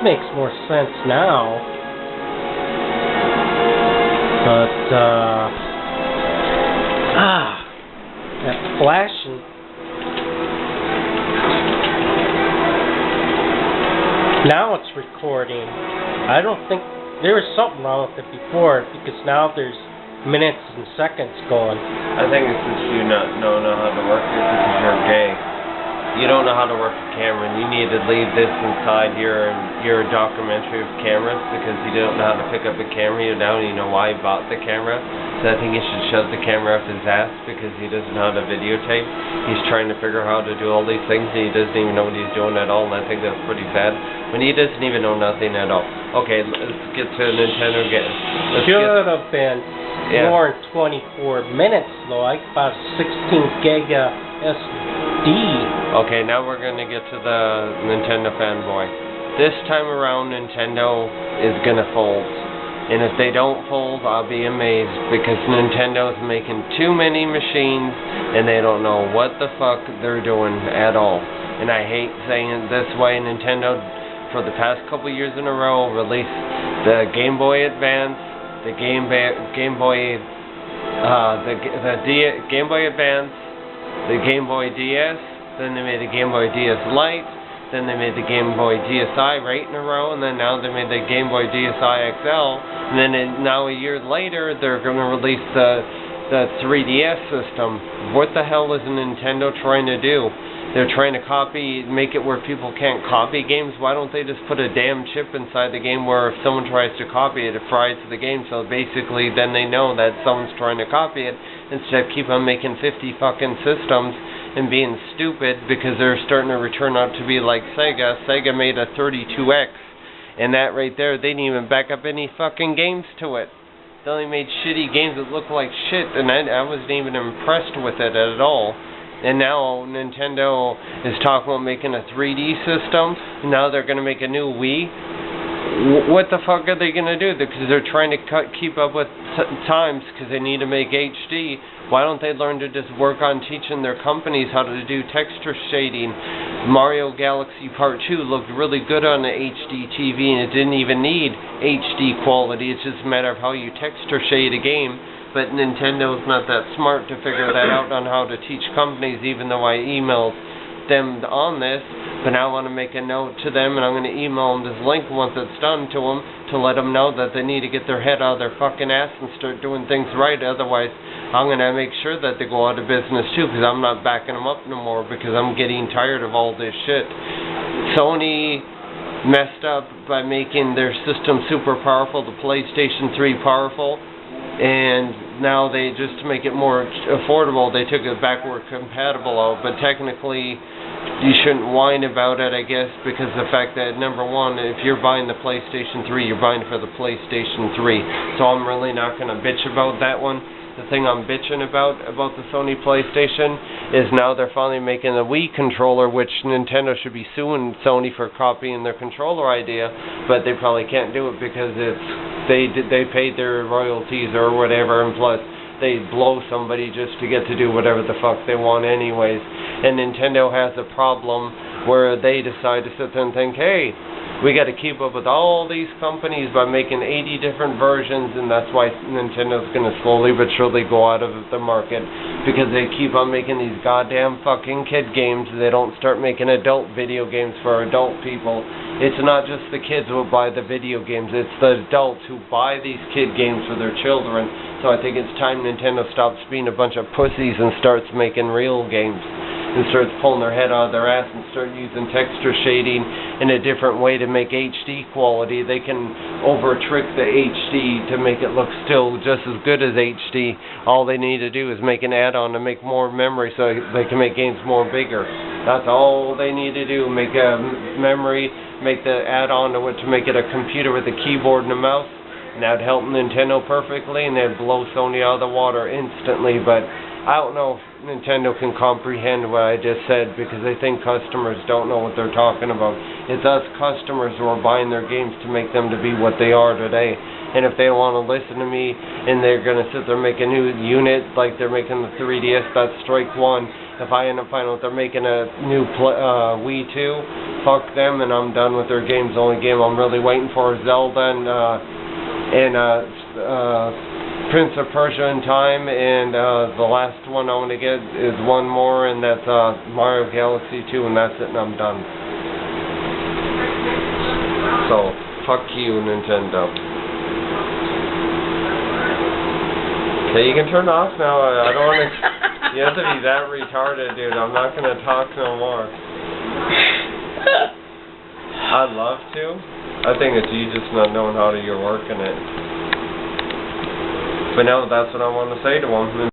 makes more sense now. But, that flashing. Now it's recording. I don't think, there was something wrong with it before, because now there's minutes and seconds going. I think it's just you don't know how to work it because you're gay. You don't know how to work a camera, and you need to leave this inside your documentary of cameras because you don't know how to pick up a camera. You don't even know why he bought the camera. So I think you should shove the camera up his ass because he doesn't know how to videotape. He's trying to figure out how to do all these things, and he doesn't even know what he's doing at all, and I think that's pretty sad. When he doesn't even know nothing at all. Okay, let's get to Nintendo again. Should have been more than 24 minutes, though. I got 16 giga SD. Okay, now we're going to get to the Nintendo Fanboy. This time around, Nintendo is going to fold. And if they don't fold, I'll be amazed because Nintendo's making too many machines and they don't know what the fuck they're doing at all. And I hate saying it this way. Nintendo, for the past couple years in a row, released the Game Boy Advance, the Game Boy Advance, the Game Boy DS, then they made the Game Boy DS Lite, then they made the Game Boy DSi right in a row, and then now they made the Game Boy DSi XL, and then now a year later they're going to release the 3DS system. What the hell is Nintendo trying to do? They're trying to make it where people can't copy games. Why don't they just put a damn chip inside the game where if someone tries to copy it, it fries the game, so basically then they know that someone's trying to copy it, instead of keep on making 50 fucking systems and being stupid because they're starting to return out to be like Sega. Sega made a 32X, and that right there, they didn't even back up any fucking games to it. They only made shitty games that looked like shit, and I wasn't even impressed with it at all. And now Nintendo is talking about making a 3D system. Now they're going to make a new Wii. What the fuck are they going to do? Because they're trying to keep up with times because they need to make HD. Why don't they learn to just work on teaching their companies how to do texture shading? Mario Galaxy Part 2 looked really good on the HD TV and it didn't even need HD quality. It's just a matter of how you texture shade a game. But Nintendo's not that smart to figure that out on how to teach companies, even though I emailed them on this. But now I want to make a note to them, and I'm going to email them this link once it's done to them to let them know that they need to get their head out of their fucking ass and start doing things right. Otherwise, I'm going to make sure that they go out of business too, because I'm not backing them up no more, because I'm getting tired of all this shit. Sony messed up by making their system super powerful, the PlayStation 3 powerful, and now they, just to make it more affordable, they took it backward compatible out, but technically you shouldn't whine about it, I guess, because the fact that, number one, if you're buying the PlayStation 3, you're buying for the PlayStation 3, so I'm really not going to bitch about that one. The thing I'm bitching about the Sony PlayStation is now they're finally making a Wii controller, which Nintendo should be suing Sony for copying their controller idea, but they probably can't do it because they paid their royalties or whatever, and plus they blow somebody just to get to do whatever the fuck they want anyways. And Nintendo has a problem where they decide to sit there and think, hey, we got to keep up with all these companies by making 80 different versions, and that's why Nintendo's going to slowly but surely go out of the market, because they keep on making these goddamn fucking kid games. They don't start making adult video games for adult people. It's not just the kids who buy the video games, it's the adults who buy these kid games for their children. So I think it's time Nintendo stops being a bunch of pussies and starts making real games, and starts pulling their head out of their ass and start using texture shading in a different way to make HD quality. They can over-trick the HD to make it look still just as good as HD. All they need to do is make an add-on to make more memory so they can make games more bigger. That's all they need to do, make a memory, make the add-on to it to make it a computer with a keyboard and a mouse, and that'd help Nintendo perfectly, and they'd blow Sony out of the water instantly. But I don't know if Nintendo can comprehend what I just said, because I think customers don't know what they're talking about. It's us customers who are buying their games to make them to be what they are today. And if they want to listen to me and they're going to sit there and make a new unit like they're making the 3DS, that's strike one. if I end up finding out they're making a new Wii 2, fuck them, and I'm done with their games. The only game I'm really waiting for is Zelda and Prince of Persia in time, and the last one I want to get is one more, and that's Mario Galaxy 2, and that's it, and I'm done. So, fuck you, Nintendo. Okay, you can turn it off now. I don't want to... You have to be that retarded, dude. I'm not going to talk no more. I'd love to. I think it's you just not knowing how you're working it. But now that's what I want to say to him.